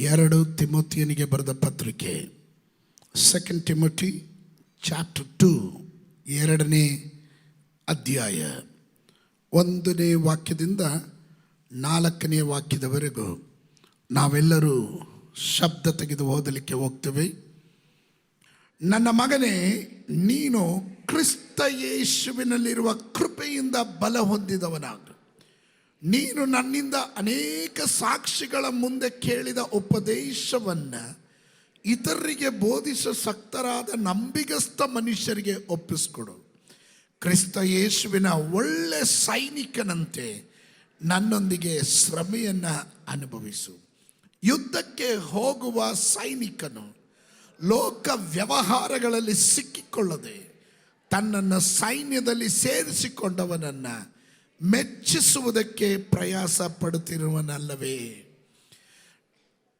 2 ತಿಮೋಥಿಯನಿಗೆ ಬರೆದ ಪತ್ರಿಕೆ, 2 Timothy chapter 2, 2ನೇ ಅಧ್ಯಾಯ 1ನೇ ವಾಕ್ಯದಿಂದ 4ನೇ ವಾಕ್ಯದವರೆಗೂ ನಾವೆಲ್ಲರೂ ಶಬ್ದ ತೆಗೆದು ಓದಲಿಕ್ಕೆ ಹೋಗ್ತೇವೆ. ನನ್ನ ಮಗನೇ, ನೀನು ಕ್ರಿಸ್ತ ಯೇಸುವಿನಲ್ಲಿರುವ ಕೃಪೆಯಿಂದ ಬಲ ಹೊಂದಿದವನಾಗು. ನೀನು ನನ್ನಿಂದ ಅನೇಕ ಸಾಕ್ಷಿಗಳ ಮುಂದೆ ಕೇಳಿದ ಉಪದೇಶವನ್ನು ಇತರರಿಗೆ ಬೋಧಿಸಕ್ತರಾದ ನಂಬಿಗಸ್ತ ಮನುಷ್ಯರಿಗೆ ಒಪ್ಪಿಸಿಕೊಡು. ಕ್ರಿಸ್ತ ಯೇಸುವಿನ ಒಳ್ಳೆ ಸೈನಿಕನಂತೆ ನನ್ನೊಂದಿಗೆ ಶ್ರಮೆಯನ್ನು ಅನುಭವಿಸು. ಯುದ್ಧಕ್ಕೆ ಹೋಗುವ ಸೈನಿಕನು ಲೋಕ ವ್ಯವಹಾರಗಳಲ್ಲಿ ಸಿಕ್ಕಿಕೊಳ್ಳದೆ ತನ್ನನ್ನು ಸೈನ್ಯದಲ್ಲಿ ಸೇರಿಸಿಕೊಂಡವನನ್ನು ಮೆಚ್ಚಿಸುವುದಕ್ಕೆ ಪ್ರಯಾಸ ಪಡುತ್ತಿರುವನಲ್ಲವೇ.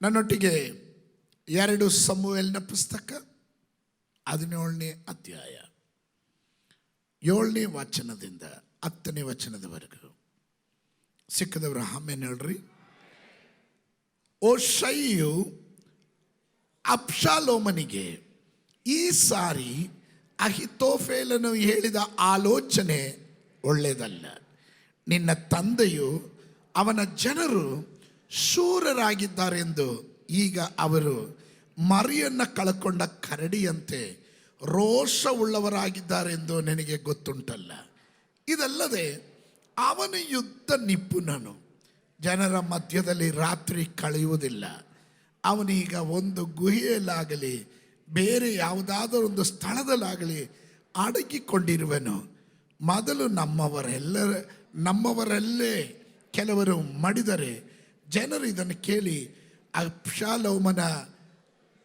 ನನ್ನೊಟ್ಟಿಗೆ 2 ಸಮುವೇಲನ ಪುಸ್ತಕ 17ನೇ ಅಧ್ಯಾಯ 7ನೇ ವಚನದಿಂದ 10ನೇ ವಚನದವರೆಗೂ ಸಿಕ್ಕದವರು ಆಮೇಲೆ ಹೇಳ್ರಿ. ಓಷೈಯು ಅಬ್ಷಾಲೋಮನಿಗೆ, ಈ ಸಾರಿ ಅಹಿತೋಫೇಲನು ಹೇಳಿದ ಆಲೋಚನೆ ಒಳ್ಳೆಯದಲ್ಲ. ನಿನ್ನ ತಂದೆಯು ಅವನ ಜನರು ಶೂರರಾಗಿದ್ದಾರೆಂದು, ಈಗ ಅವರು ಮರಿಯನ್ನು ಕಳಕೊಂಡ ಕರಡಿಯಂತೆ ರೋಷವುಳ್ಳವರಾಗಿದ್ದಾರೆಂದು ನಿನಗೆ ಗೊತ್ತುಂಟಲ್ಲ. ಇದಲ್ಲದೆ ಅವನು ಯುದ್ಧ ನಿಪುಣನು, ಜನರ ಮಧ್ಯದಲ್ಲಿ ರಾತ್ರಿ ಕಳೆಯುವುದಿಲ್ಲ. ಅವನೀಗ ಒಂದು ಗುಹೆಯಲ್ಲಾಗಲಿ ಬೇರೆ ಯಾವುದಾದರೂ ಒಂದು ಸ್ಥಳದಲ್ಲಾಗಲಿ ಅಡಗಿಕೊಂಡಿರುವನು. ಮೊದಲು ನಮ್ಮವರಲ್ಲೇ ಕೆಲವರು ಮಡಿದರೆ ಜನರು ಇದನ್ನು ಕೇಳಿ ಅಬ್ಷಾಲೋಮನ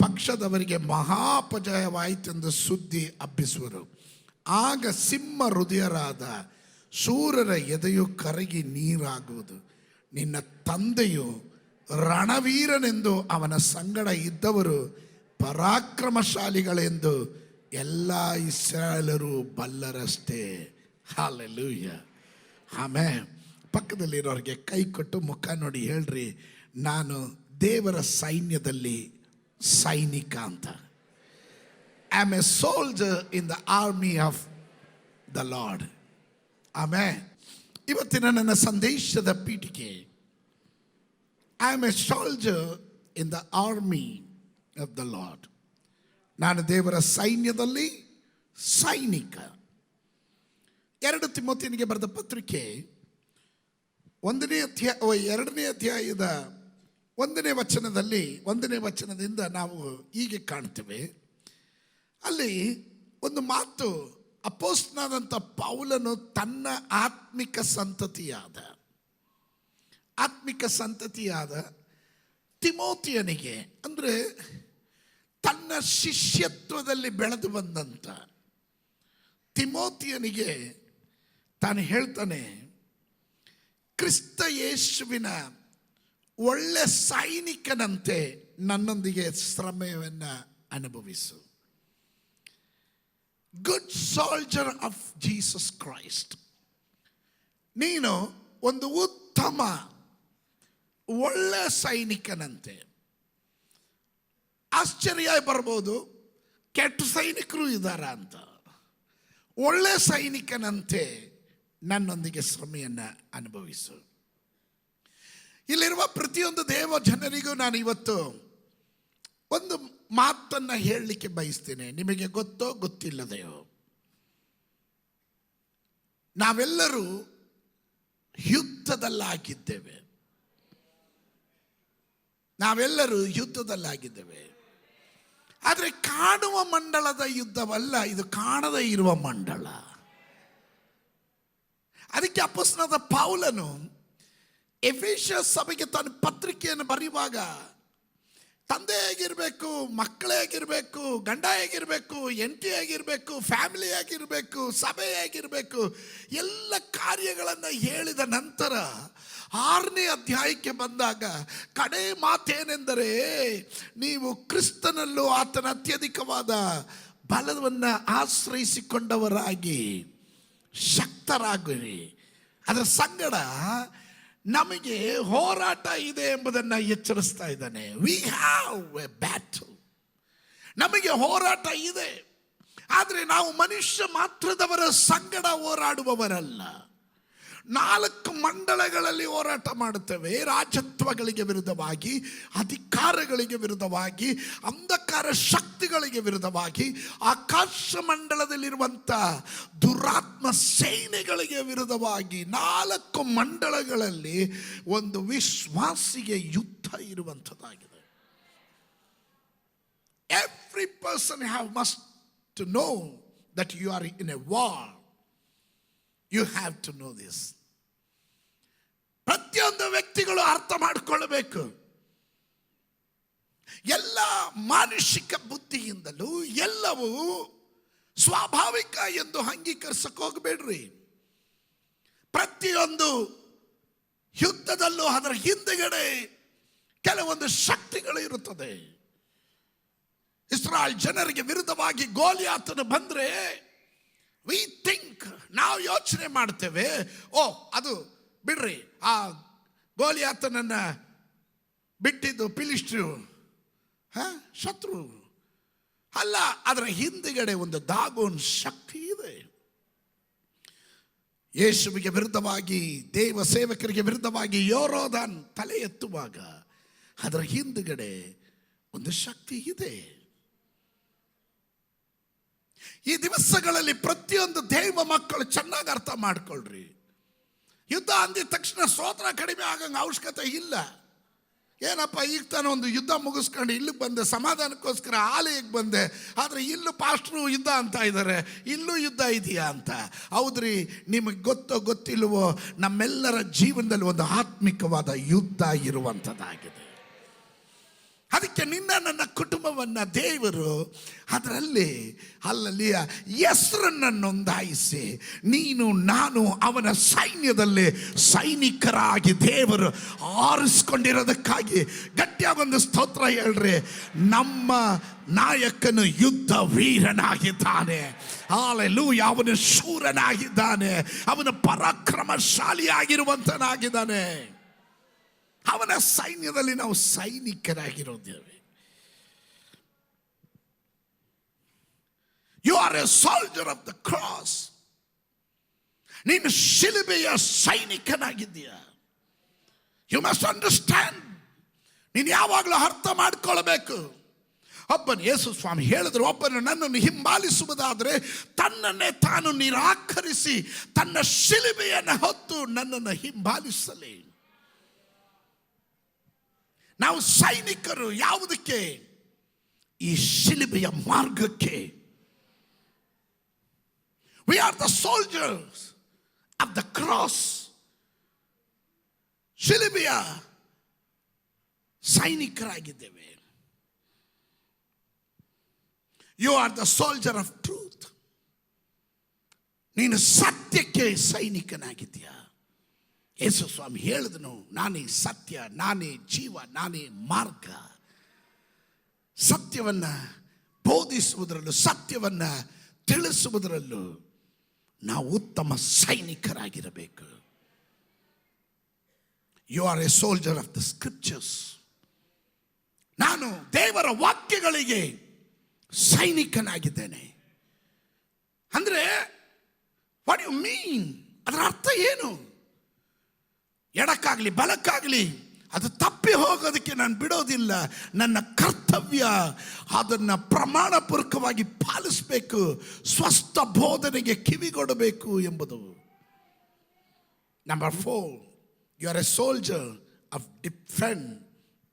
ಪಕ್ಷದವರಿಗೆ ಮಹಾಪಜಯವಾಯಿತೆಂದು ಸುದ್ದಿ ಹಬ್ಬಿಸುವರು. ಆಗ ಸಿಂಹ ಹೃದಯರಾದ ಶೂರರ ಎದೆಯು ಕರಗಿ ನೀರಾಗುವುದು. ನಿನ್ನ ತಂದೆಯು ರಣವೀರನೆಂದು ಅವನ ಸಂಗಡ ಇದ್ದವರು ಪರಾಕ್ರಮಶಾಲಿಗಳೆಂದು ಎಲ್ಲ ಇಸ್ರಾಯೇಲರು ಬಲ್ಲರಷ್ಟೇ. ಹಲ್ಲೆಲೂಯಾ. ಆಮೇಲೆ ಪಕ್ಕದಲ್ಲಿರೋರಿಗೆ ಕೈ ಕೊಟ್ಟು ಮುಖ ನೋಡಿ ಹೇಳ್ರಿ, ನಾನು ದೇವರ ಸೈನ್ಯದಲ್ಲಿ ಸೈನಿಕ ಅಂತ. I am a soldier in the army of the Lord. ಆಮೇಲೆ ಇವತ್ತಿನ ನನ್ನ ಸಂದೇಶದ ಪೀಠಿಕೆ, I am a soldier in the army of the Lord. ನಾನು ದೇವರ ಸೈನ್ಯದಲ್ಲಿ ಸೈನಿಕ. 2 ತಿಮೋಥಿಯನಿಗೆ ಬರೆದ ಪತ್ರಿಕೆ 2ನೇ ಅಧ್ಯಾಯದ 1ನೇ ವಚನದಲ್ಲಿ 1ನೇ ವಚನದಿಂದ ನಾವು ಹೀಗೆ ಕಾಣ್ತೇವೆ. ಅಲ್ಲಿ ಒಂದು ಮಾತು, ಅಪೊಸ್ತಲನಾದಂಥ ಪೌಲನು ತನ್ನ ಆತ್ಮಿಕ ಸಂತತಿಯಾದ ತಿಮೋಥಿಯನಿಗೆ, ಅಂದರೆ ತನ್ನ ಶಿಷ್ಯತ್ವದಲ್ಲಿ ಬೆಳೆದು ಬಂದಂಥ ತಿಮೋಥಿಯನಿಗೆ ತಾನು ಹೇಳ್ತಾನೆ, ಕ್ರಿಸ್ತ ಯೇಸುವಿನ ಒಳ್ಳೆ ಸೈನಿಕನಂತೆ ನನ್ನೊಂದಿಗೆ ಶ್ರಮೆಯನ್ನು ಅನುಭವಿಸು. Good soldier of Jesus Christ. ನೀನು ಒಂದು ಉತ್ತಮ ಒಳ್ಳೆ ಸೈನಿಕನಂತೆ. ಆಶ್ಚರ್ಯ ಬರ್ಬೋದು, ಕೆಟ್ಟ ಸೈನಿಕರು ಇದ್ದಾರ ಅಂತ. ಒಳ್ಳೆ ಸೈನಿಕನಂತೆ ನನ್ನೊಂದಿಗೆ ಶ್ರಮೆಯನ್ನು ಅನುಭವಿಸು. ಇಲ್ಲಿರುವ ಪ್ರತಿಯೊಂದು ದೇವ ಜನರಿಗೂ ನಾನು ಇವತ್ತು ಒಂದು ಮಾತನ್ನು ಹೇಳಲಿಕ್ಕೆ ಬಯಸ್ತೇನೆ. ನಿಮಗೆ ಗೊತ್ತೋ ಗೊತ್ತಿಲ್ಲದೆಯೋ, ನಾವೆಲ್ಲರೂ ಯುದ್ಧದಲ್ಲಾಗಿದ್ದೇವೆ. ಆದರೆ ಕಾಣುವ ಮಂಡಳದ ಯುದ್ಧವಲ್ಲ, ಇದು ಕಾಣದೇ ಇರುವ ಮಂಡಳ. ಅದಕ್ಕೆ ಅಪೊಸ್ತಲನಾದ ಪೌಲನು ಎಫೆಸ ಸಭೆಗೆ ತನ್ನ ಪತ್ರಿಕೆಯನ್ನು ಬರೆಯುವಾಗ, ತಂದೆ ಹೇಗಿರಬೇಕು, ಮಕ್ಕಳೇ ಹೇಗಿರಬೇಕು, ಗಂಡ ಹೇಗಿರಬೇಕು, ಹೆಂಡತಿ ಹೇಗಿರಬೇಕು, ಫ್ಯಾಮಿಲಿ ಹೇಗಿರಬೇಕು, ಸಭೆ ಹೇಗಿರಬೇಕು, ಎಲ್ಲ ಕಾರ್ಯಗಳನ್ನು ಹೇಳಿದ ನಂತರ 6ನೇ ಅಧ್ಯಾಯಕ್ಕೆ ಬಂದಾಗ ಕಡೆ ಮಾತೇನೆಂದರೆ, ನೀವು ಕ್ರಿಸ್ತನಲ್ಲೂ ಆತನ ಅತ್ಯಧಿಕವಾದ ಬಲವನ್ನು ಆಶ್ರಯಿಸಿಕೊಂಡವರಾಗಿ ಶಕ್ತರಾಗಿರಿ. ಅದರ ಸಂಗಡ ನಮಗೆ ಹೋರಾಟ ಇದೆ ಎಂಬುದನ್ನು ಎಚ್ಚರಿಸ್ತಾ ಇದ್ದಾನೆ. V have A battle. ನಮಗೆ ಹೋರಾಟ ಇದೆ, ಆದರೆ ನಾವು ಮನುಷ್ಯ ಮಾತ್ರದವರ ಸಂಗಡ ಹೋರಾಡುವವರಲ್ಲ. 4 ಮಂಡಳಗಳಲ್ಲಿ ಹೋರಾಟ ಮಾಡುತ್ತೇವೆ. ರಾಜತ್ವಗಳಿಗೆ ವಿರುದ್ಧವಾಗಿ, ಅಧಿಕಾರಗಳಿಗೆ ವಿರುದ್ಧವಾಗಿ, ಅಂಧಕಾರ ಶಕ್ತಿಗಳಿಗೆ ವಿರುದ್ಧವಾಗಿ, ಆಕಾಶ ಮಂಡಲದಲ್ಲಿರುವಂಥ ದುರಾತ್ಮ ಸೇನೆಗಳಿಗೆ ವಿರುದ್ಧವಾಗಿ 4 ಮಂಡಳಗಳಲ್ಲಿ ಒಂದು ವಿಶ್ವಾಸಿಗೆ ಯುದ್ಧ ಇರುವಂಥದ್ದಾಗಿದೆ. Every person must to know that you are in a war. You have to know this. ಪ್ರತಿಯೊಂದು ವ್ಯಕ್ತಿಗಳು ಅರ್ಥ ಮಾಡಿಕೊಳ್ಳಬೇಕು. ಎಲ್ಲ ಮಾನುಷಿಕ ಬುದ್ಧಿಯಿಂದಲೂ ಎಲ್ಲವೂ ಸ್ವಾಭಾವಿಕ ಎಂದು ಅಂಗೀಕರಿಸಕ್ಕೆ ಹೋಗಬೇಡ್ರಿ. ಪ್ರತಿಯೊಂದು ಯುದ್ಧದಲ್ಲೂ ಅದರ ಹಿಂದೆಗಡೆ ಕೆಲವೊಂದು ಶಕ್ತಿಗಳು ಇರುತ್ತದೆ. ಇಸ್ರಾಯೇಲ್ ಜನರಿಗೆ ವಿರುದ್ಧವಾಗಿ ಗೋಲಿಯಾತನು ಬಂದ್ರೆ ವಿ ಥಿಂಕ್, ನಾವು ಯೋಚನೆ ಮಾಡ್ತೇವೆ, ಓ ಅದು ಬಿಡ್ರಿ, ಆ ಗೋಲಿಯಾತನನ್ನ ಬಿಟ್ಟಿದ್ದು ಫಿಲಿಷ್ಟಿಯರು ಶತ್ರು ಅಲ್ಲ. ಅದರ ಹಿಂದುಗಡೆ ಒಂದು ದಾಗೋನ್ ಶಕ್ತಿ ಇದೆ. ಯೇಸುವಿಗೆ ವಿರುದ್ಧವಾಗಿ, ದೇವ ಸೇವಕರಿಗೆ ವಿರುದ್ಧವಾಗಿ ಯೋರೋದಾನ್ ತಲೆ ಎತ್ತುವಾಗ ಅದರ ಹಿಂದುಗಡೆ ಒಂದು ಶಕ್ತಿ ಇದೆ. ಈ ದಿವಸಗಳಲ್ಲಿ ಪ್ರತಿಯೊಂದು ದೇವ ಮಕ್ಕಳು ಚೆನ್ನಾಗಿ ಅರ್ಥ ಮಾಡ್ಕೊಳ್ರಿ. ಯುದ್ಧ ಅಂದಿದ ತಕ್ಷಣ ಸ್ತೋತ್ರ ಕಡಿಮೆ ಆಗಂಗೆ ಅವಶ್ಯಕತೆ ಇಲ್ಲ. ಏನಪ್ಪ, ಈಗ ತಾನು ಒಂದು ಯುದ್ಧ ಮುಗಿಸ್ಕೊಂಡು ಇಲ್ಲಿಗೆ ಬಂದೆ, ಸಮಾಧಾನಕ್ಕೋಸ್ಕರ ಆಲಯಕ್ಕೆ ಬಂದೆ, ಆದರೆ ಇಲ್ಲೂ ಪಾಸ್ಟ್ರು ಯುದ್ಧ ಅಂತ ಇದ್ದಾರೆ, ಇಲ್ಲೂ ಯುದ್ಧ ಇದೆಯಾ ಅಂತ. ಹೌದ್ರಿ, ನಿಮಗೆ ಗೊತ್ತೋ ಗೊತ್ತಿಲ್ವೋ, ನಮ್ಮೆಲ್ಲರ ಜೀವನದಲ್ಲಿ ಒಂದು ಆತ್ಮಿಕವಾದ ಯುದ್ಧ ಇರುವಂಥದ್ದಾಗಿದೆ. ಅದಕ್ಕೆ ನಿನ್ನ ನನ್ನ ಕುಟುಂಬವನ್ನು ದೇವರು ಅದರಲ್ಲಿ ಅಲ್ಲಲ್ಲಿ ಹೆಸರನ್ನು ನೋಂದಾಯಿಸಿ, ನೀನು ನಾನು ಅವನ ಸೈನ್ಯದಲ್ಲಿ ಸೈನಿಕರಾಗಿ ದೇವರು ಆರಿಸ್ಕೊಂಡಿರೋದಕ್ಕಾಗಿ ಗಟ್ಟಿಯಾಗಿ ಒಂದು ಸ್ತೋತ್ರ ಹೇಳ್ರಿ. ನಮ್ಮ ನಾಯಕನು ಯುದ್ಧ ವೀರನಾಗಿದ್ದಾನೆ. ಹಲ್ಲೆಲೂಯಾ. ಅವನು ಶೂರನಾಗಿದ್ದಾನೆ, ಅವನು ಪರಾಕ್ರಮಶಾಲಿಯಾಗಿರುವಂತನಾಗಿದ್ದಾನೆ. ಅವನ ಸೈನ್ಯದಲ್ಲಿ ನಾವು ಸೈನಿಕರಾಗಿರೋದೇವೆ. You are a soldier of the cross. ನೀನು ಶಿಲುಬೆಯ ಸೈನಿಕನಾಗಿದ್ದೀಯ. You must understand. ನೀನು ಯಾವಾಗಲೂ ಅರ್ಥ ಮಾಡಿಕೊಳ್ಳಬೇಕು. ಒಬ್ಬನು, ಯೇಸು ಸ್ವಾಮಿ ಹೇಳಿದ್ರು, ಒಬ್ಬನು ನನ್ನನ್ನು ಹಿಂಬಾಲಿಸುವುದಾದರೆ ತನ್ನನ್ನೇ ತಾನು ನಿರಾಕರಿಸಿ ತನ್ನ ಶಿಲುಬೆಯನ್ನು ಹೊತ್ತು ನನ್ನನ್ನು ಹಿಂಬಾಲಿಸಲಿ. ನಾವು ಸೈನಿಕರು ಯಾವುದಕ್ಕೆ? ಈ ಶಿಲುಬೆಯ ಮಾರ್ಗಕ್ಕೆ. We are the soldiers of the cross. ಶಿಲುಬೆಯ ಸೈನಿಕರಾಗಿದ್ದೇವೆ. You are the soldier of truth. ನೀನು ಸತ್ಯಕ್ಕೆ ಸೈನಿಕನಾಗಿದ್ದೀಯ. ಯೇಸು ಸ್ವಾಮಿ ಹೇಳಿದನು, ನಾನೇ ಸತ್ಯ, ನಾನೇ ಜೀವ, ನಾನೇ ಮಾರ್ಗ. ಸತ್ಯವನ್ನು ಬೋಧಿಸುವುದರಲ್ಲೂ ಸತ್ಯವನ್ನು ತಿಳಿಸುವುದರಲ್ಲೂ ನಾವು ಉತ್ತಮ ಸೈನಿಕರಾಗಿರಬೇಕು. You are a soldier of the scriptures. ನಾನು ದೇವರ ವಾಕ್ಯಗಳಿಗೆ ಸೈನಿಕನಾಗಿದ್ದೇನೆ. ಅಂದರೆ ವಾಟ್ ಯು ಮೀನ್? ಅದರ ಅರ್ಥ ಏನು? ಎಡಕ್ಕಾಗಲಿ ಬಲಕ್ಕಾಗಲಿ ಅದು ತಪ್ಪಿ ಹೋಗೋದಕ್ಕೆ ನಾನು ಬಿಡೋದಿಲ್ಲ. ನನ್ನ ಕರ್ತವ್ಯ ಅದನ್ನು ಪ್ರಮಾಣಪೂರ್ವಕವಾಗಿ ಪಾಲಿಸಬೇಕು, ಸ್ವಸ್ಥ ಬೋಧನೆಗೆ ಕಿವಿಗೊಡಬೇಕು ಎಂಬುದು. Number 4, you are a soldier of defend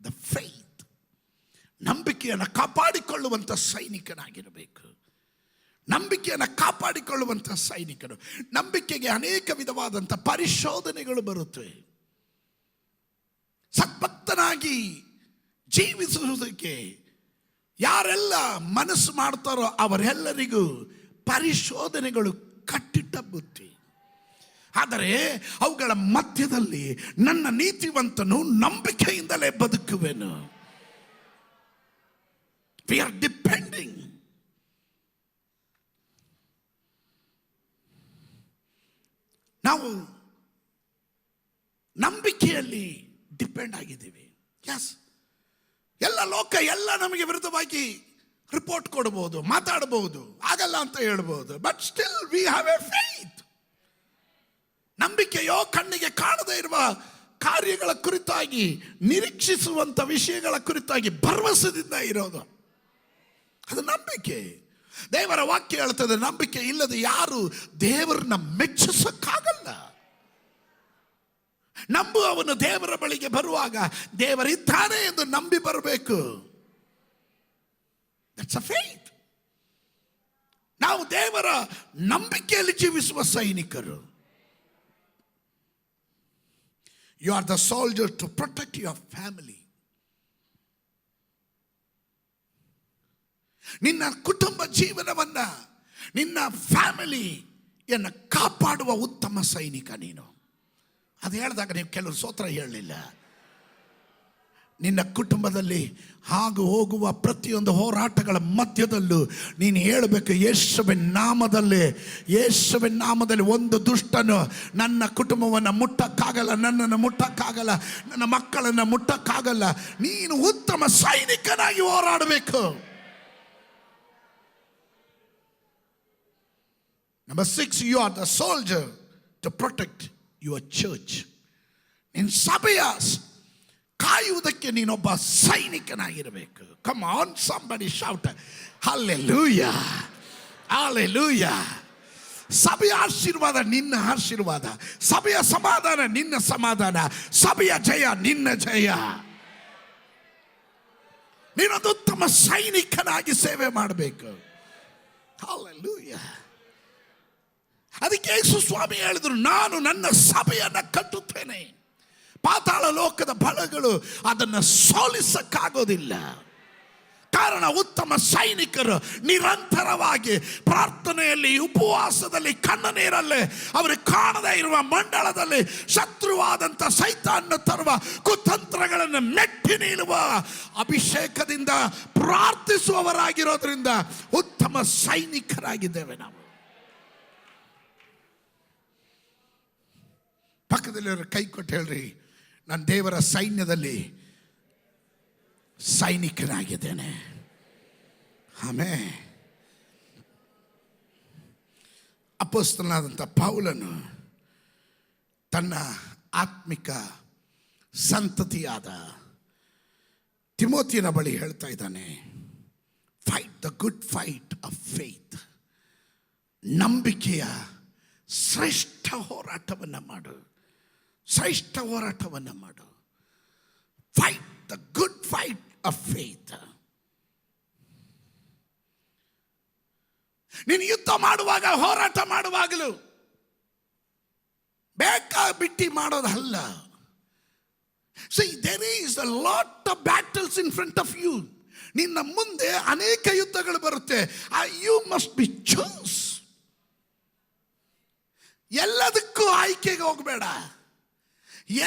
the faith. ನಂಬಿಕೆಯನ್ನು ಕಾಪಾಡಿಕೊಳ್ಳುವಂಥ ಸೈನಿಕನಾಗಿರಬೇಕು. ನಂಬಿಕೆಯನ್ನು ಕಾಪಾಡಿಕೊಳ್ಳುವಂಥ ಸೈನಿಕರು. ನಂಬಿಕೆಗೆ ಅನೇಕ ವಿಧವಾದಂಥ ಪರಿಶೋಧನೆಗಳು ಬರುತ್ತವೆ. ಸದ್ಭಕ್ತನಾಗಿ ಜೀವಿಸುವುದಕ್ಕೆ ಯಾರೆಲ್ಲ ಮನಸ್ಸು ಮಾಡ್ತಾರೋ ಅವರೆಲ್ಲರಿಗೂ ಪರಿಶೋಧನೆಗಳು ಕಟ್ಟಿಟ್ಟ ಬುದ್ಧಿ. ಆದರೆ ಅವುಗಳ ಮಧ್ಯದಲ್ಲಿ ನನ್ನ ನೀತಿವಂತನು ನಂಬಿಕೆಯಿಂದಲೇ ಬದುಕುವೆನು. We are depending. ನಾವು ನಂಬಿಕೆಯ ಮೇಲೆ ಡಿಪೆಂಡ್ ಆಗಿದ್ದೀವಿ. ಎಸ್, ಎಲ್ಲ ಲೋಕ ಎಲ್ಲ ನಮಗೆ ವಿರುದ್ಧವಾಗಿ ರಿಪೋರ್ಟ್ ಕೊಡಬಹುದು, ಮಾತಾಡಬಹುದು, ಆಗಲ್ಲ ಅಂತ ಹೇಳ್ಬೋದು. But still we have a faith. ನಂಬಿಕೆಯೋ ಕಣ್ಣಿಗೆ ಕಾಣದೇ ಇರುವ ಕಾರ್ಯಗಳ ಕುರಿತಾಗಿ, ನಿರೀಕ್ಷಿಸುವಂತ ವಿಷಯಗಳ ಕುರಿತಾಗಿ ಭರವಸೆದಿಂದ ಇರೋದು, ಅದು ನಂಬಿಕೆ. ದೇವರ ವಾಕ್ಯ ಹೇಳ್ತದೆ, ನಂಬಿಕೆ ಇಲ್ಲದೆ ಯಾರು ದೇವರನ್ನ ಮೆಚ್ಚಿಸಕ್ಕಾಗಲ್ಲ. ನಂಬುವವನು ದೇವರ ಬಳಿಗೆ ಬರುವಾಗ ದೇವರಿದ್ದಾನೆ ಎಂದು ನಂಬಿ ಬರಬೇಕು. That's a faith. ನಾವು ದೇವರ ನಂಬಿಕೆಯಲ್ಲಿ ಜೀವಿಸುವ ಸೈನಿಕರು. You are the soldier to protect your family. ನಿನ್ನ ಕುಟುಂಬ ಜೀವನವನ್ನ, ನಿನ್ನ ಫ್ಯಾಮಿಲಿಯನ್ನು ಕಾಪಾಡುವ ಉತ್ತಮ ಸೈನಿಕ ನೀನು. ಅದು ಹೇಳಿದಾಗ ನೀವು ಕೆಲವರು ಸ್ತೋತ್ರ ಹೇಳಲಿಲ್ಲ. ನಿನ್ನ ಕುಟುಂಬದಲ್ಲಿ ಹಾಗೂ ಹೋಗುವ ಪ್ರತಿಯೊಂದು ಹೋರಾಟಗಳ ಮಧ್ಯದಲ್ಲೂ ನೀನು ಹೇಳಬೇಕು, ಯೇಸುವಿನ ನಾಮದಲ್ಲಿ ಒಂದು ದುಷ್ಟನು ನನ್ನ ಕುಟುಂಬವನ್ನು ಮುಟ್ಟಕ್ಕಾಗಲ್ಲ, ನನ್ನನ್ನು ಮುಟ್ಟಕ್ಕಾಗಲ್ಲ, ನನ್ನ ಮಕ್ಕಳನ್ನು ಮುಟ್ಟಕ್ಕಾಗಲ್ಲ. ನೀನು ಉತ್ತಮ ಸೈನಿಕನಾಗಿ ಹೋರಾಡಬೇಕು. Number 6, you are the soldier to protect your church. ನಿನ್ನ ಸಭೆಯ ಕಾಯುವುದಕ್ಕೆ ನೀನೊಬ್ಬ ಸೈನಿಕನಾಗಿರಬೇಕು. Come on, somebody shout hallelujah, hallelujah. ಸಭೆಯ ಆಶೀರ್ವಾದ ನಿನ್ನ ಆಶೀರ್ವಾದ, ಸಭೆಯ ಸಮಾಧಾನ ನಿನ್ನ ಸಮಾಧಾನ, ಸಭೆಯ ಜಯ ನಿನ್ನ ಜಯ. ನೀನೊಂದು ಉತ್ತಮ ಸೈನಿಕನಾಗಿ ಸೇವೆ ಮಾಡಬೇಕು. hallelujah. ಅದಕ್ಕೆ ಯೇಸು ಸ್ವಾಮಿ ಹೇಳಿದ್ರು, ನಾನು ನನ್ನ ಸಭೆಯನ್ನು ಕಟ್ಟುತ್ತೇನೆ, ಪಾತಾಳ ಲೋಕದ ಬಲಗಳು ಅದನ್ನು ಸೋಲಿಸಕ್ಕಾಗೋದಿಲ್ಲ. ಕಾರಣ ಉತ್ತಮ ಸೈನಿಕರು ನಿರಂತರವಾಗಿ ಪ್ರಾರ್ಥನೆಯಲ್ಲಿ, ಉಪವಾಸದಲ್ಲಿ, ಕಣ್ಣನೀರಲ್ಲಿ, ಅವರು ಕಾಣದೇ ಇರುವ ಮಂಡಳದಲ್ಲಿ ಶತ್ರುವಾದಂಥ ಸೈತಾನನ್ನು ತರುವ ಕುತಂತ್ರಗಳನ್ನು ಮೆಟ್ಟಿ ನಿಲ್ಲುವ ಅಭಿಷೇಕದಿಂದ ಪ್ರಾರ್ಥಿಸುವವರಾಗಿರೋದ್ರಿಂದ ಉತ್ತಮ ಸೈನಿಕರಾಗಿದ್ದೇವೆ ನಾವು. ಪಕ್ಕದಲ್ಲಿರೋ ಕೈ ಕೊಟ್ಟು ಹೇಳ್ರಿ, ನಾನು ದೇವರ ಸೈನ್ಯದಲ್ಲಿ ಸೈನಿಕನಾಗಿದ್ದೇನೆ. ಆಮೇಲೆ ಅಪೊಸ್ತಲನಾದಂಥ ಪೌಲನು ತನ್ನ ಆತ್ಮಿಕ ಸಂತತಿಯಾದ ತಿಮೋತಿಯನ ಬಳಿ ಹೇಳ್ತಾ ಇದ್ದಾನೆ, fight the good fight of faith. ನಂಬಿಕೆಯ ಶ್ರೇಷ್ಠ ಹೋರಾಟವನ್ನು ಮಾಡು, ಶ್ರೇಷ್ಠ ಹೋರಾಟವನ್ನು ಮಾಡು. Fight the good fight of faith. ನೀನು ಯುದ್ಧ ಮಾಡುವಾಗ, ಹೋರಾಟ ಮಾಡುವಾಗಲೂ ಬೇಕಾಬಿಟ್ಟಿ ಮಾಡೋದಲ್ಲ. See, there is a lot of battles in front of you. ನಿನ್ನ ಮುಂದೆ ಅನೇಕ ಯುದ್ಧಗಳು ಬರುತ್ತೆ. You must be choose. ಎಲ್ಲದಕ್ಕೂ ಆಯ್ಕೆಗೆ ಹೋಗಬೇಡ,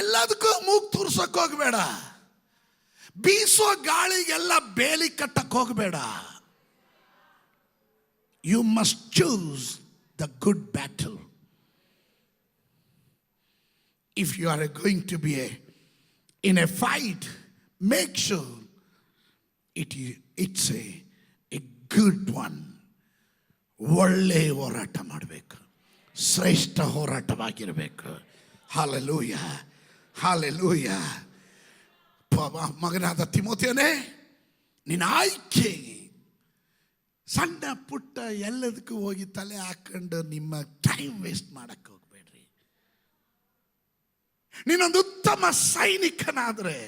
ಎಲ್ಲದಕ್ಕೂ ಮೂಗು ತೂರ್ಸಕ್ಕೆ ಹೋಗಬೇಡ, ಬೀಸೋ ಗಾಳಿಗೆಲ್ಲ ಬೇಲಿ ಕಟ್ಟಕ್ಕೆ ಹೋಗಬೇಡ. You must choose the good battle. If you are going to be in a fight, make sure it's a good one. ಒಳ್ಳೆ ಹೋರಾಟ ಮಾಡಬೇಕು, ಶ್ರೇಷ್ಠ ಹೋರಾಟವಾಗಿರಬೇಕು. Hallelujah, hallelujah. ಮಗನಾದ ತಿಮೋತಿಯನೇ, ನಿನ್ನ ಆಯ್ಕೆ ಸಣ್ಣ ಪುಟ್ಟ ಎಲ್ಲದಕ್ಕೂ ಹೋಗಿ ತಲೆ ಹಾಕೊಂಡು ನಿಮ್ಮ ಟೈಮ್ ವೇಸ್ಟ್ ಮಾಡಕ್ಕೆ ಹೋಗ್ಬೇಡ್ರಿ. ನೀನೊಂದು ಉತ್ತಮ ಸೈನಿಕನಾದರೆ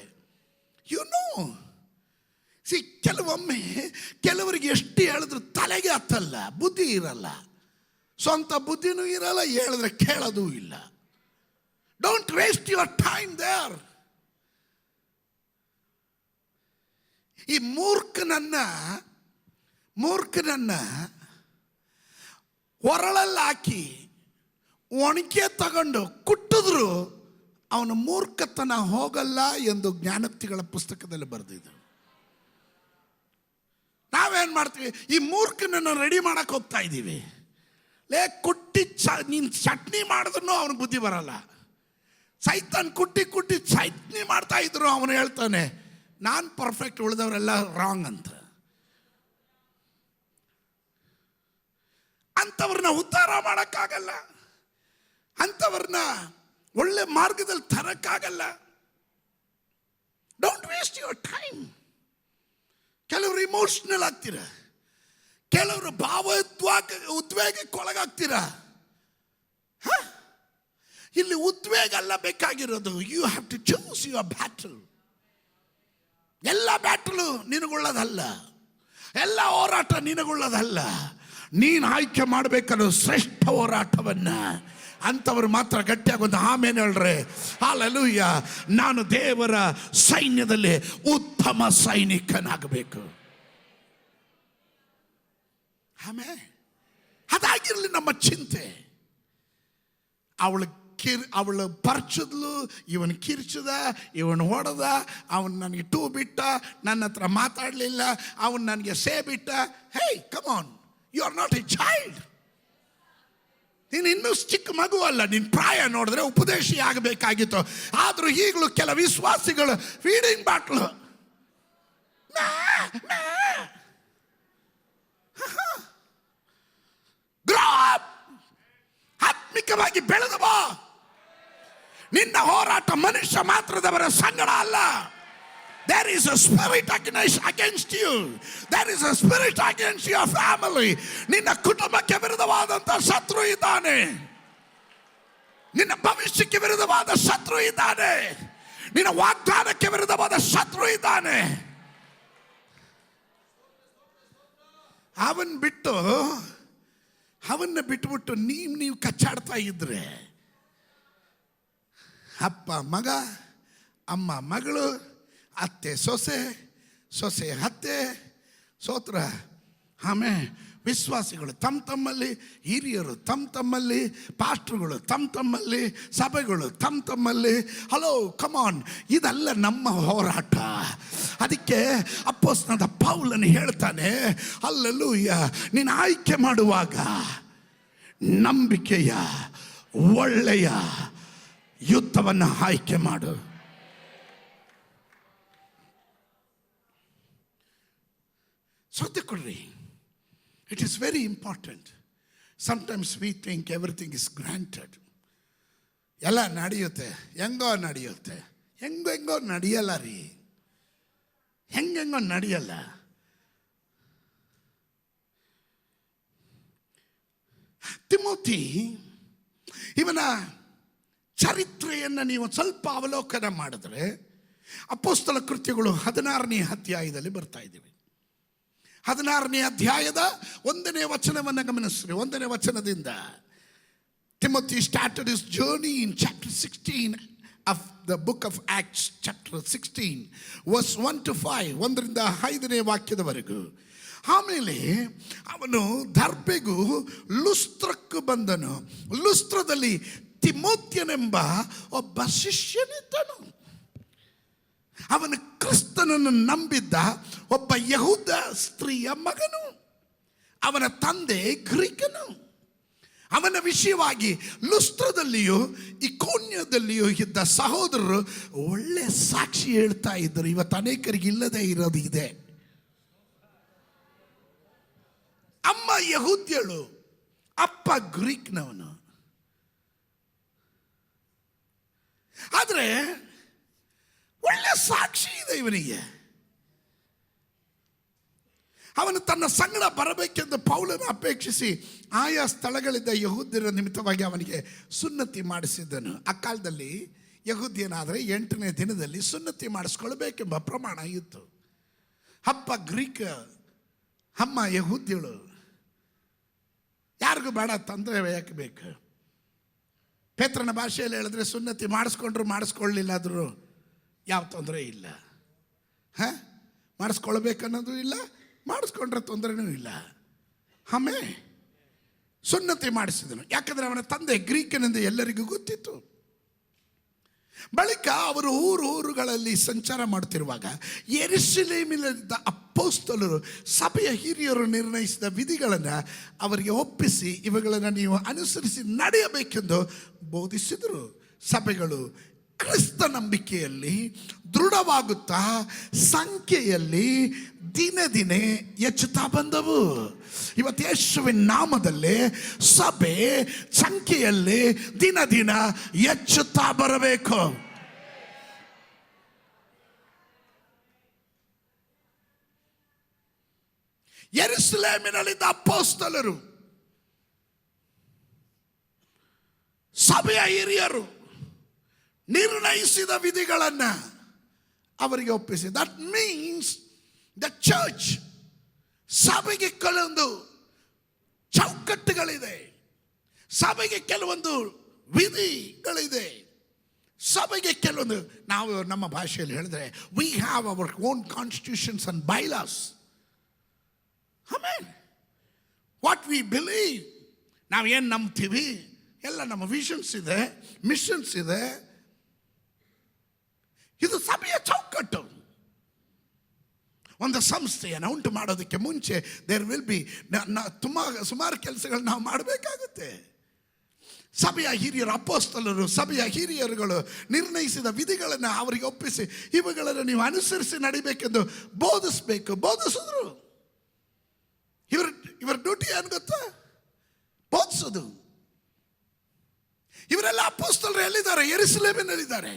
ಕೆಲವೊಮ್ಮೆ ಕೆಲವರಿಗೆ ಎಷ್ಟು ಹೇಳಿದ್ರು ತಲೆಗೆ ಹತ್ತಲ್ಲ, ಬುದ್ಧಿ ಇರಲ್ಲ, ಸ್ವಂತ ಬುದ್ಧಿನೂ ಇರಲ್ಲ, ಹೇಳಿದ್ರೆ ಕೇಳೋದೂ ಇಲ್ಲ. Don't waste your time there. ಈ ಮೂರ್ಖನನ್ನ ಹೊರಳಲ್ಲಿ ಹಾಕಿ ಒಣಕೆ ತಗೊಂಡು ಕುಟ್ಟಿದ್ರು ಅವನ ಮೂರ್ಖತನ ಹೋಗಲ್ಲ ಎಂದು ಜ್ಞಾನೋಕ್ತಿಗಳ ಪುಸ್ತಕದಲ್ಲಿ ಬರೆದಿದ್ದು. ನಾವೇನ್ ಮಾಡ್ತೀವಿ, ಈ ಮೂರ್ಖನನ್ನು ರೆಡಿ ಮಾಡಕ್ಕೆ ಹೋಗ್ತಾ ಇದ್ದೀವಿ. ಕುಟ್ಟಿ ನೀನು ಚಟ್ನಿ ಮಾಡಿದ್ರು ಅವನಿಗೆ ಬುದ್ಧಿ ಬರಲ್ಲ, ಸೈತಾನ್ ಕುಟ್ಟಿ ಕುಟ್ಟಿ ಚೈತ್ನಿ ಮಾಡ್ತಾ ಇದ್ರು. ಅವನು ಹೇಳ್ತಾನೆ ನಾನು ಪರ್ಫೆಕ್ಟ್, ಉಳಿದವರೆಲ್ಲ ರಾಂಗ್ ಅಂತ. ಅಂಥವ್ರನ್ನ ಉದ್ಧಾರ ಮಾಡೋಕ್ಕಾಗಲ್ಲ, ಅಂಥವ್ರನ್ನ ಒಳ್ಳೆ ಮಾರ್ಗದಲ್ಲಿ ತರಕ್ಕಾಗಲ್ಲ. Don't waste your time. ಕೆಲವರು ಇಮೋಷನಲ್ ಆಗ್ತೀರ, ಕೆಲವರು ಉದ್ವೇಗಕ್ಕೊಳಗಾಗ್ತೀರ. ಇಲ್ಲಿ ಉದ್ವೇಗ ಅಲ್ಲ ಬೇಕಾಗಿರೋದು. You have to choose your battle. ಎಲ್ಲ ಬ್ಯಾಟಲು ನಿನಗುಳ್ಳದಲ್ಲ, ಎಲ್ಲ ಹೋರಾಟ ನಿನಗುಳ್ಳದಲ್ಲ. ನೀನು ಆಯ್ಕೆ ಮಾಡಬೇಕಾದ ಶ್ರೇಷ್ಠ ಹೋರಾಟವನ್ನ. ಅಂಥವ್ರು ಮಾತ್ರ ಗಟ್ಟಿಯಾಗಿ ಒಂದು ಆಮೇಲೆ ಹೇಳ್ರೆ ಹಲ್ಲೆಲೂಯಾ. ನಾನು ದೇವರ ಸೈನ್ಯದಲ್ಲಿ ಉತ್ತಮ ಸೈನಿಕನಾಗಬೇಕು. ಆಮೇಲೆ ಅದಾಗಿರಲಿ ನಮ್ಮ ಚಿಂತೆ. ಅವಳು ಪರ್ಚಿದ್ಲು, ಇವನು ಕಿರ್ಚದ, ಇವನು ಹೊಡೆದ, ಅವನು ನನಗೆ ಟೂ ಬಿಟ್ಟ, ನನ್ನ ಹತ್ರ ಮಾತಾಡಲಿಲ್ಲ, ಅವನು ನನಗೆ ಸೇ ಬಿಟ್ಟ. Hey come on, you are not a child. ನೀನು ಇನ್ನೂ ಚಿಕ್ಕ ಮಗು ಅಲ್ಲ. ನಿನ್ನ ಪ್ರಾಯ ನೋಡಿದ್ರೆ ಉಪದೇಶಿ ಆಗಬೇಕಾಗಿತ್ತು. ಆದರೂ ಈಗಲೂ ಕೆಲ ವಿಶ್ವಾಸಿಗಳು ಫೀಡಿಂಗ್ ಬಾಟ್ಲು, ಆತ್ಮಿಕವಾಗಿ ಬೆಳೆದ ಬಾ. ನಿನ್ನ ಹೋರಾಟ ಮನುಷ್ಯ ಮಾತ್ರದವರ ಸಂಗಡ ಅಲ್ಲ. There is a spirit against you. There is a spirit against your family. ನಿನ್ನ ಕುಟುಂಬಕ್ಕೆ ವಿರುದ್ಧವಾದಂಥ ಶತ್ರು ಇದ್ದಾನೆ. ನಿನ್ನ ಭವಿಷ್ಯಕ್ಕೆ ವಿರುದ್ಧವಾದ ಶತ್ರು ಇದ್ದಾನೆ. ನಿನ್ನ ವಾಗ್ದಾನಕ್ಕೆ ವಿರುದ್ಧವಾದ ಶತ್ರು ಇದ್ದಾನೆ. ಅವನ್ನ ಬಿಟ್ಟುಬಿಟ್ಟು ನೀವು ಕಚ್ಚಾಡ್ತಾ ಇದ್ರೆ, ಅಪ್ಪ ಮಗ, ಅಮ್ಮ ಮಗಳು, ಅತ್ತೆ ಸೊಸೆ, ಸೊಸೆ ಅತ್ತೆ, ಸೋತ್ರ. ಆಮೇಲೆ ವಿಶ್ವಾಸಿಗಳು ತಮ್ಮಲ್ಲಿ, ಹಿರಿಯರು ತಮ್ಮಲ್ಲಿ, ಪಾಸ್ಟ್ರುಗಳು ತಮ್ಮಲ್ಲಿ, ಸಭೆಗಳು ತಮ್ಮಲ್ಲಿ. ಹಲೋ ಕಮಾನ್, ಇದಲ್ಲ ನಮ್ಮ ಹೋರಾಟ. ಅದಕ್ಕೆ ಅಪೊಸ್ತಲನಾದ ಪೌಲನು ಹೇಳ್ತಾನೆ, ಹಲ್ಲೆಲೂಯಾ, ನೀನು ಆಯ್ಕೆ ಮಾಡುವಾಗ ನಂಬಿಕೆಯ ಒಳ್ಳೆಯ ಯುದ್ಧವನ್ನು ಆಯ್ಕೆ ಮಾಡು. ಶ್ರದ್ಧೆ ಕೊಡ್ರಿ. It is very important. Sometimes we think everything is granted. ಎಲ್ಲ ನಡೆಯುತ್ತೆ, ಹೆಂಗೋ ನಡೆಯುತ್ತೆ. ಹೆಂಗೋ ನಡೆಯಲ್ಲ ರೀ, ಹೆಂಗೋ ನಡೆಯಲ್ಲ. ತಿಮೋತಿ ಇವನ ಚರಿತ್ರೆಯನ್ನು ನೀವು ಸ್ವಲ್ಪ ಅವಲೋಕನ ಮಾಡಿದ್ರೆ ಅಪೊಸ್ತಲ ಕೃತ್ಯಗಳು 16ನೇ ಅಧ್ಯಾಯದಲ್ಲಿ ಬರ್ತಾ ಇದ್ದೀವಿ. 16ನೇ ಅಧ್ಯಾಯದ 1ನೇ ವಚನವನ್ನು ಗಮನಿಸ್ರಿ. 1ನೇ ವಚನದಿಂದ Timothy started his journey in chapter 16 of the book of Acts, chapter 16, verse 1 to 5, 1ರಿಂದ 5ನೇ ವಾಕ್ಯದವರೆಗೂ. ಆಮೇಲೆ ಅವನು ದರ್ಬೆಗೂ ಲುಸ್ತ್ರಕ್ಕೂ ಬಂದನು. ಲುಸ್ತ್ರದಲ್ಲಿ ತಿಮೋಥೆಯನೆಂಬ ಒಬ್ಬ ಶಿಷ್ಯನಿದ್ದನು. ಅವನು ಕ್ರಿಸ್ತನನ್ನು ನಂಬಿದ್ದ ಒಬ್ಬ ಯಹೂದ ಸ್ತ್ರೀಯ ಮಗನು. ಅವನ ತಂದೆ ಗ್ರೀಕನು. ಅವನ ವಿಷಯವಾಗಿ ಲುಸ್ತ್ರದಲ್ಲಿಯೂ ಇಕೋನ್ಯದಲ್ಲಿಯೂ ಇದ್ದ ಸಹೋದರರು ಒಳ್ಳೆ ಸಾಕ್ಷಿ ಹೇಳ್ತಾ ಇದ್ದರು. ಇವತ್ತು ಅನೇಕರಿಗೆ ಇಲ್ಲದೆ ಇರೋದು ಇದೆ. ಅಮ್ಮ ಯಹೂದ್ಯಳು, ಅಪ್ಪ ಗ್ರೀಕ್ನವನು. ಆದರೆ ಒಳ್ಳೆ ಸಾಕ್ಷಿ ಇದೆ ಇವನಿಗೆ. ಅವನು ತನ್ನ ಸಂಗಡ ಬರಬೇಕೆಂದು ಪೌಲನ ಅಪೇಕ್ಷಿಸಿ ಆಯಾ ಸ್ಥಳಗಳಿದ್ದ ಯಹೂದ್ಯರ ನಿಮಿತ್ತವಾಗಿ ಅವನಿಗೆ ಸುನ್ನತಿ ಮಾಡಿಸಿದ್ದನು. ಆ ಕಾಲದಲ್ಲಿ ಯಹೂದ್ಯನಾದರೆ 8ನೇ ದಿನದಲ್ಲಿ ಸುನ್ನತಿ ಮಾಡಿಸ್ಕೊಳ್ಬೇಕೆಂಬ ಪ್ರಮಾಣ ಇತ್ತು. ಅಪ್ಪ ಗ್ರೀಕ್, ಅಮ್ಮ ಯಹೂದ್ಯಳು. ಯಾರಿಗೂ ಬೇಡ, ತೊಂದರೆ ಯಾಕೆ ಬೇಕು? ಪೇತ್ರನ ಭಾಷೆಯಲ್ಲಿ ಹೇಳಿದ್ರೆ ಸುನ್ನತಿ ಮಾಡಿಸ್ಕೊಂಡ್ರು ಮಾಡಿಸ್ಕೊಳ್ಳಿಲ್ಲ ಆದರೂ ಯಾವ ತೊಂದರೆ ಇಲ್ಲ. ಮಾಡಿಸ್ಕೊಳ್ಬೇಕನ್ನೋದು ಇಲ್ಲ, ಮಾಡಿಸ್ಕೊಂಡ್ರೆ ತೊಂದರೆನೂ ಇಲ್ಲ. ಆಮೇಲೆ ಸುನ್ನತಿ ಮಾಡಿಸಿದನು. ಯಾಕಂದರೆ ಅವನ ತಂದೆ ಗ್ರೀಕನೆಂದು ಎಲ್ಲರಿಗೂ ಗೊತ್ತಿತ್ತು. ಬಳಿಕ ಅವರು ಊರುಗಳಲ್ಲಿ ಸಂಚಾರ ಮಾಡುತ್ತಿರುವಾಗ ಯೆರೂಸಲೇಮಿನಲ್ಲಿದ್ದ ಅಪೊಸ್ತಲರು ಸಭೆಯ ಹಿರಿಯರು ನಿರ್ಣಯಿಸಿದ ವಿಧಿಗಳನ್ನು ಅವರಿಗೆ ಒಪ್ಪಿಸಿ ಇವುಗಳನ್ನು ನೀವು ಅನುಸರಿಸಿ ನಡೆಯಬೇಕೆಂದು ಬೋಧಿಸಿದರು. ಸಭೆಗಳು ಕ್ರಿಸ್ತ ನಂಬಿಕೆಯಲ್ಲಿ ದೃಢವಾಗುತ್ತಾ ಸಂಖ್ಯೆಯಲ್ಲಿ ದಿನೇ ದಿನೇ ಹೆಚ್ಚುತ್ತಾ ಬಂದವು. ಇವತ್ತು ಯೇಸುವಿನ ನಾಮದಲ್ಲಿ ಸಭೆ ಸಂಖ್ಯೆಯಲ್ಲಿ ದಿನ ದಿನ ಹೆಚ್ಚುತ್ತಾ ಬರಬೇಕು. ಯೆರೂಸಲೇಮಿನಲ್ಲಿದ್ದ ಅಪೊಸ್ತಲರು, ಸಭೆಯ ಹಿರಿಯರು ನಿರ್ಣಯಿಸಿದ ವಿಧಿಗಳನ್ನು ಅವರಿಗೆ ಒಪ್ಪಿಸಿ. ದಟ್ ಮೀನ್ಸ್ ದ ಚರ್ಚ್, ಸಭೆಗೆ ಕೆಲವೊಂದು ಚೌಕಟ್ಟುಗಳಿದೆ, ಸಭೆಗೆ ಕೆಲವೊಂದು ವಿಧಿಗಳಿದೆ, ಸಭೆಗೆ ಕೆಲವೊಂದು, ನಾವು ನಮ್ಮ ಭಾಷೆಯಲ್ಲಿ ಹೇಳಿದ್ರೆ we have our own constitutions and bylaws. ಆಮೇಲೆ ವಾಟ್ ವಿ ಬಿಲೀವ್, ನಾವು ಏನು ನಂಬ್ತೀವಿ ಎಲ್ಲ ನಮ್ಮ ವಿಷನ್ಸ್ ಇದೆ, ಮಿಷನ್ಸ್ ಇದೆ. ಇದು ಸಭೆಯ ಚೌಕಟ್ಟು. ಒಂದು ಸಂಸ್ಥೆಯನ್ನು ಉಂಟು ಮಾಡೋದಕ್ಕೆ ಮುಂಚೆ ದೇರ್ ವಿಲ್ ಬಿ ಸುಮಾರು ಕೆಲಸಗಳು ನಾವು ಮಾಡಬೇಕಾಗುತ್ತೆ. ಸಭೆಯ ಹಿರಿಯರು, ಅಪೊಸ್ತಲರು, ಸಭೆಯ ಹಿರಿಯರುಗಳು ನಿರ್ಣಯಿಸಿದ ವಿಧಿಗಳನ್ನು ಅವರಿಗೆ ಒಪ್ಪಿಸಿ ಇವುಗಳನ್ನು ನೀವು ಅನುಸರಿಸಿ ನಡಿಬೇಕೆಂದು ಬೋಧಿಸಿದ್ರು. ಇವರ ಡ್ಯೂಟಿ ಏನು ಗೊತ್ತಾ? ಬೋಧಿಸೋದು. ಇವರೆಲ್ಲ ಅಪೊಸ್ತಲರು ಎಲ್ಲಿದ್ದಾರೆ? ಯೆರೂಸಲೇಮಿನಲ್ಲಿದ್ದಾರೆ.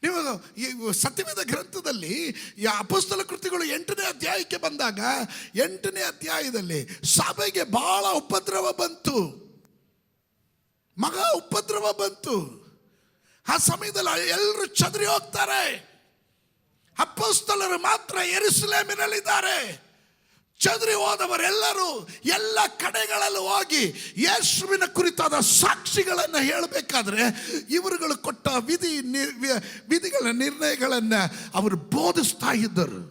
ನೀವು ಸತ್ಯವೇದ ಗ್ರಂಥದಲ್ಲಿ ಅಪೊಸ್ತಲ ಕೃತಿಗಳು 8ನೇ ಅಧ್ಯಾಯಕ್ಕೆ ಬಂದಾಗ 8ನೇ ಅಧ್ಯಾಯದಲ್ಲಿ ಸಭೆಗೆ ಬಹಳ ಉಪದ್ರವ ಬಂತು, ಮಗಾ ಉಪದ್ರವ ಬಂತು. ಆ ಸಮಯದಲ್ಲಿ ಎಲ್ಲರೂ ಚದರಿ ಹೋಗ್ತಾರೆ, ಅಪೊಸ್ತಲರು ಮಾತ್ರ ಯೆರೂಸಲೇಮಿನಲ್ಲಿದ್ದಾರೆ. ಚದರಿ ಹೋದವರೆಲ್ಲರೂ ಎಲ್ಲ ಕಡೆಗಳಲ್ಲೂ ಹೋಗಿ ಯೇಸುವಿನ ಕುರಿತಾದ ಸಾಕ್ಷಿಗಳನ್ನು ಹೇಳಬೇಕಾದ್ರೆ ಇವರುಗಳು ಕೊಟ್ಟ ವಿಧಿಗಳ ನಿರ್ಣಯಗಳನ್ನು ಅವರು ಬೋಧಿಸ್ತಾ ಇದ್ದರು.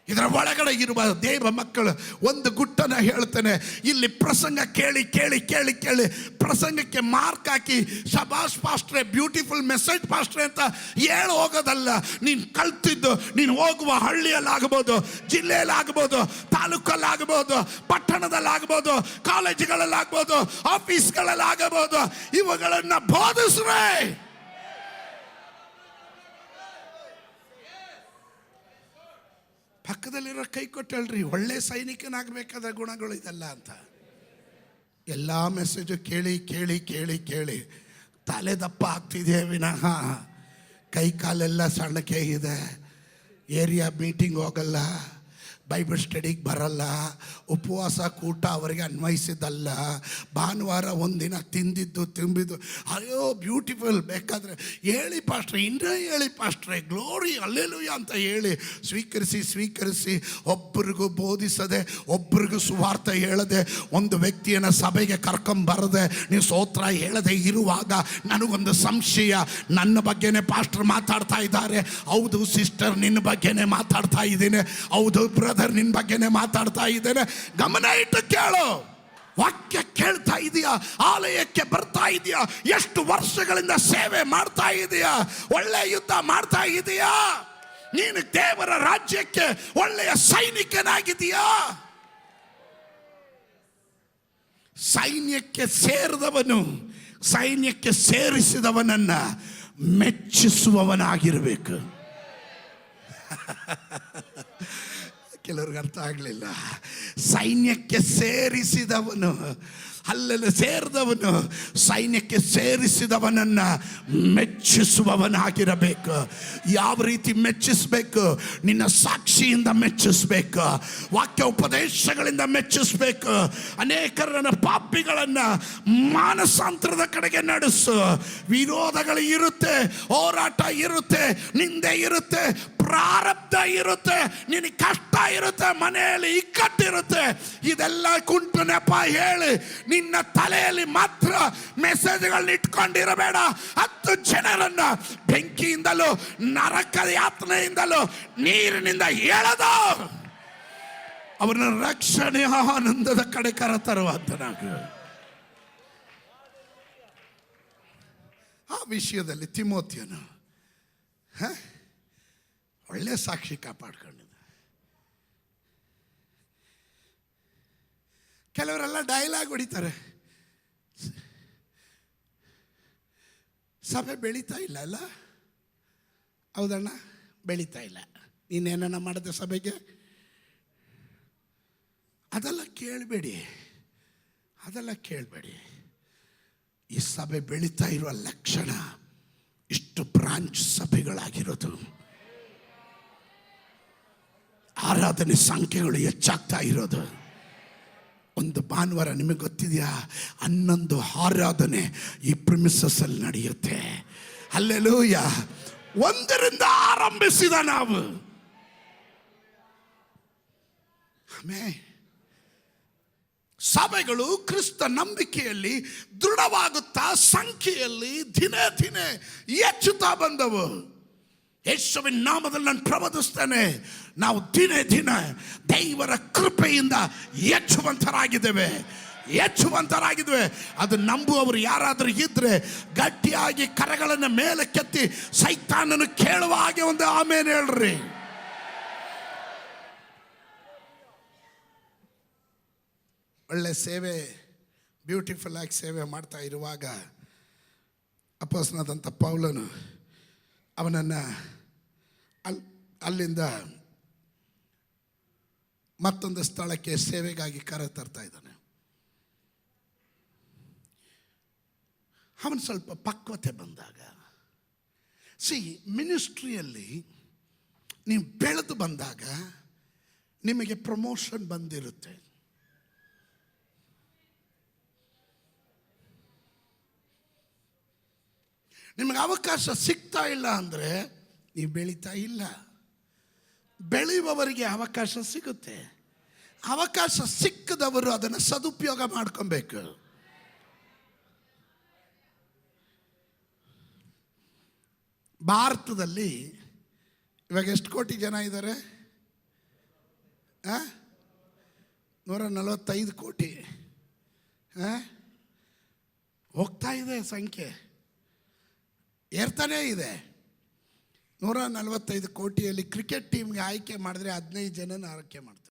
ಇದರ ಒಳಗಡೆ ಇರುವ ದೇವ ಮಕ್ಕಳು ಒಂದು ಗುಟ್ಟನ್ನು ಹೇಳ್ತೇನೆ. ಇಲ್ಲಿ ಪ್ರಸಂಗ ಕೇಳಿ ಕೇಳಿ ಕೇಳಿ ಕೇಳಿ ಪ್ರಸಂಗಕ್ಕೆ ಮಾರ್ಕ್ ಹಾಕಿ ಶಬಾಷ್ ಪಾಸ್ಟ್ರೆ, ಬ್ಯೂಟಿಫುಲ್ ಮೆಸೇಜ್ ಪಾಸ್ಟ್ರೆ ಅಂತ ಹೇಳಿ ಹೋಗೋದಲ್ಲ. ನೀನು ಕಲ್ತಿದ್ದು ನೀನು ಹೋಗುವ ಹಳ್ಳಿಯಲ್ಲಾಗ್ಬೋದು, ಜಿಲ್ಲೆಯಲ್ಲಾಗ್ಬೋದು, ತಾಲೂಕಲ್ಲಾಗ್ಬೋದು, ಪಟ್ಟಣದಲ್ಲಾಗ್ಬೋದು, ಕಾಲೇಜುಗಳಲ್ಲಾಗ್ಬೋದು, ಆಫೀಸ್ಗಳಲ್ಲಾಗಬಹುದು, ಇವುಗಳನ್ನು ಬೋಧಿಸ್ರೆ. ಪಕ್ಕದಲ್ಲಿರೋ ಕೈ ಕೊಟ್ಟಳ್ರಿ, ಒಳ್ಳೆ ಸೈನಿಕನಾಗಬೇಕಾದ ಗುಣಗಳು ಇದೆಲ್ಲ ಅಂತ. ಎಲ್ಲ ಮೆಸೇಜು ಕೇಳಿ ಕೇಳಿ ಕೇಳಿ ಕೇಳಿ ತಲೆ ದಪ್ಪ ಆಗ್ತಿದೆ ವಿನಃ ಕೈ ಕಾಲೆಲ್ಲ ಸಣ್ಣಕ್ಕೆ ಇದೆ. ಏರಿಯಾ ಮೀಟಿಂಗ್ ಹೋಗಲ್ಲ, ಬೈಬಲ್ ಸ್ಟಡಿಗೆ ಬರಲ್ಲ, ಉಪವಾಸ ಕೂಟ ಅವರಿಗೆ ಅನ್ವಯಿಸಿದ್ದಲ್ಲ, ಭಾನುವಾರ ಒಂದಿನ ತುಂಬಿದ್ದು ಅಯ್ಯೋ ಬ್ಯೂಟಿಫುಲ್, ಬೇಕಾದರೆ ಹೇಳಿ ಪಾಸ್ಟ್ರೆ, ಇನ್ನೂ ಹೇಳಿ ಪಾಸ್ಟ್ರೆ, ಗ್ಲೋರಿ ಅಲ್ಲೆಲೂಯ ಅಂತ ಹೇಳಿ ಸ್ವೀಕರಿಸಿ ಒಬ್ಬರಿಗೂ ಬೋಧಿಸದೆ, ಒಬ್ಬರಿಗೂ ಸುವಾರ್ಥ ಹೇಳದೆ, ಒಂದು ವ್ಯಕ್ತಿಯನ್ನು ಸಭೆಗೆ ಕರ್ಕೊಂಬರದೆ ನೀವು ಸ್ತೋತ್ರ ಹೇಳದೆ ಇರುವಾಗ ನನಗೊಂದು ಸಂಶಯ. ನನ್ನ ಬಗ್ಗೆನೇ ಪಾಸ್ಟ್ರ್ ಮಾತಾಡ್ತಾ ಇದ್ದಾರೆ, ಹೌದು ಸಿಸ್ಟರ್ ನಿನ್ನ ಬಗ್ಗೆನೇ ಮಾತಾಡ್ತಾ ಇದ್ದೀನಿ, ಹೌದು ಬ್ರದರ್ ನಿನ್ನ ಬಗ್ಗೆನೇ ಮಾತಾಡ್ತಾ ಇದ್ದೇನೆ. ಗಮನ ಇಟ್ಟು ಕೇಳು. ವಾಕ್ಯ ಕೇಳ್ತಾ ಇದೆಯಾ? ಆಲಯಕ್ಕೆ ಬರ್ತಾ ಇದೆಯಾ? ಎಷ್ಟು ವರ್ಷಗಳಿಂದ ಸೇವೆ ಮಾಡ್ತಾ ಇದೆಯಾ? ಒಳ್ಳೆ ಯುದ್ಧ ಮಾಡ್ತಾ ಇದೆಯಾ? ನೀನು ದೇವರ ರಾಜ್ಯಕ್ಕೆ ಒಳ್ಳೆಯ ಸೈನಿಕನಾಗಿದೆಯಾ? ಸೈನ್ಯಕ್ಕೆ ಸೇರಿದವನು ಸೈನ್ಯಕ್ಕೆ ಸೇರಿಸಿದವನನ್ನ ಮೆಚ್ಚಿಸುವವನಾಗಿರಬೇಕು. ಕೆಲವ್ರಿಗೆ ಅರ್ಥ ಆಗಲಿಲ್ಲ. ಸೈನ್ಯಕ್ಕೆ ಸೇರಿಸಿದವನು ಅಲ್ಲೆಲ್ಲ ಸೇರಿದವನು ಸೈನ್ಯಕ್ಕೆ ಸೇರಿಸಿದವನನ್ನ ಮೆಚ್ಚಿಸುವವನಾಗಿರಬೇಕು. ಯಾವ ರೀತಿ ಮೆಚ್ಚಿಸಬೇಕು? ನಿನ್ನ ಸಾಕ್ಷಿಯಿಂದ ಮೆಚ್ಚಿಸಬೇಕು, ವಾಕ್ಯ ಉಪದೇಶಗಳಿಂದ ಮೆಚ್ಚಿಸಬೇಕು, ಅನೇಕರನ್ನ ಪಾಪಿಗಳನ್ನ ಮಾನಸಾಂತರದ ಕಡೆಗೆ ನಡೆಸು. ವಿರೋಧಗಳು ಇರುತ್ತೆ, ಹೋರಾಟ ಇರುತ್ತೆ, ನಿಂದೆ ಇರುತ್ತೆ, ಪ್ರಾರಬ್ಧ ಇರುತ್ತೆ, ನಿನಗೆ ಕಷ್ಟ ಇರುತ್ತೆ, ಮನೆಯಲ್ಲಿ ಇಕ್ಕಟ್ಟಿರುತ್ತೆ. ಇದೆಲ್ಲ ಕುಂಟು ನೆಪ ಹೇಳಿ ನಿನ್ನ ತಲೆಯಲ್ಲಿ ಮಾತ್ರ ಮೆಸೇಜ್ಗಳನ್ನ ಇಟ್ಕೊಂಡಿರಬೇಡ. 10 ಜನರನ್ನ ಬೆಂಕಿಯಿಂದಲೂ ನರಕದ ಯಾತನೆಯಿಂದಲೂ ನೀರಿನಿಂದ ಎಳೆದು ಅವರನ್ನ ರಕ್ಷಣೆ ಆನಂದದ ಕಡೆ ಕರೆತರುವಂತನಾಗ. ಆ ವಿಷಯದಲ್ಲಿ ತಿಮೋತಿಯನು ಒಳ್ಳೆ ಸಾಕ್ಷಿ ಕಾಪಾಡ್ಕೊಂಡಿದ್ದ. ಕೆಲವರೆಲ್ಲ ಡೈಲಾಗ್ ಹೊಡಿತಾರೆ, ಸಭೆ ಬೆಳೀತಾ ಇಲ್ಲ ಅಲ್ಲ? ಹೌದಣ್ಣ, ಬೆಳೀತಾ ಇಲ್ಲ. ನೀನೇನ ಮಾಡಿದೆ ಸಭೆಗೆ? ಅದೆಲ್ಲ ಕೇಳಬೇಡಿ, ಅದೆಲ್ಲ ಕೇಳಬೇಡಿ. ಈ ಸಭೆ ಬೆಳೀತಾ ಇರುವ ಲಕ್ಷಣ ಇಷ್ಟು ಬ್ರಾಂಚ್ ಸಭೆಗಳಾಗಿರೋದು. ಆರಾಧನೆ ಸಂಖ್ಯೆಗಳು ಹೆಚ್ಚಾಗ್ತಾ ಇರೋದು. ಒಂದು ಭಾನುವಾರ ನಿಮಗೆ ಗೊತ್ತಿದೆಯಾ, 11 ಆರಾಧನೆ ಈ ಪ್ರಿಮಿಸಸ್ ಅಲ್ಲಿ ನಡೆಯುತ್ತೆ. ಹಲ್ಲೆಲೂಯಾ. 1ರಿಂದ ಆರಂಭಿಸಿದ ನಾವು. ಆಮೇಲೆ ಸಭೆಗಳು ಕ್ರಿಸ್ತ ನಂಬಿಕೆಯಲ್ಲಿ ದೃಢವಾಗುತ್ತಾ ಸಂಖ್ಯೆಯಲ್ಲಿ ದಿನೇ ದಿನೇ ಹೆಚ್ಚುತ್ತಾ ಬಂದವು. ಯೇಸುವಿನ ನಾಮದಲ್ಲಿ ನಾನು ಪ್ರಬೋಧಿಸ್ತೇನೆ, ನಾವು ದಿನೇ ದಿನ ದೇವರ ಕೃಪೆಯಿಂದ ಹೆಚ್ಚುವಂತರಾಗಿದ್ದೇವೆ. ಅದು ನಂಬುವವರು ಯಾರಾದರೂ ಇದ್ರೆ ಗಟ್ಟಿಯಾಗಿ ಕರಗಳನ್ನು ಮೇಲೆ ಕೆತ್ತಿ ಸೈತಾನನು ಕೇಳುವ ಹಾಗೆ ಒಂದು ಆಮೇನ್ ಹೇಳ್ರಿ. ಒಳ್ಳೆ ಸೇವೆ, ಬ್ಯೂಟಿಫುಲ್ ಆಗಿ ಸೇವೆ ಮಾಡ್ತಾ ಇರುವಾಗ ಅಪೊಸ್ತಲನಾದಂಥ ಪೌಲನು ಅವನನ್ನು ಅಲ್ಲಿಂದ ಮತ್ತೊಂದು ಸ್ಥಳಕ್ಕೆ ಸೇವೆಗಾಗಿ ಕರೆತರ್ತಾ ಇದ್ದಾನೆ. ಅವನು ಸ್ವಲ್ಪ ಪಕ್ವತೆ ಬಂದಾಗ, ಮಿನಿಸ್ಟ್ರಿಯಲ್ಲಿ ನೀವು ಬೆಳೆದು ಬಂದಾಗ ನಿಮಗೆ ಪ್ರಮೋಷನ್ ಬಂದಿರುತ್ತೆ. ನಿಮಗೆ ಅವಕಾಶ ಸಿಗ್ತಾ ಇಲ್ಲ ಅಂದರೆ ನೀವು ಬೆಳೀತಾ ಇಲ್ಲ. ಬೆಳೆಯುವವರಿಗೆ ಅವಕಾಶ ಸಿಗುತ್ತೆ. ಅವಕಾಶ ಸಿಕ್ಕದವರು ಅದನ್ನು ಸದುಪಯೋಗ ಮಾಡ್ಕೊಬೇಕು. ಭಾರತದಲ್ಲಿ ಇವಾಗ ಎಷ್ಟು ಕೋಟಿ ಜನ ಇದ್ದಾರೆ? 145 ಕೋಟಿ. ಹೋಗ್ತಾ ಇದೆ, ಸಂಖ್ಯೆ ಏರ್ತಾನೇ ಇದೆ. 145 ಕೋಟಿಯಲ್ಲಿ ಕ್ರಿಕೆಟ್ ಟೀಮ್ಗೆ ಆಯ್ಕೆ ಮಾಡಿದ್ರೆ 15 ಜನನ ಆಯ್ಕೆ ಮಾಡ್ತಾರೆ.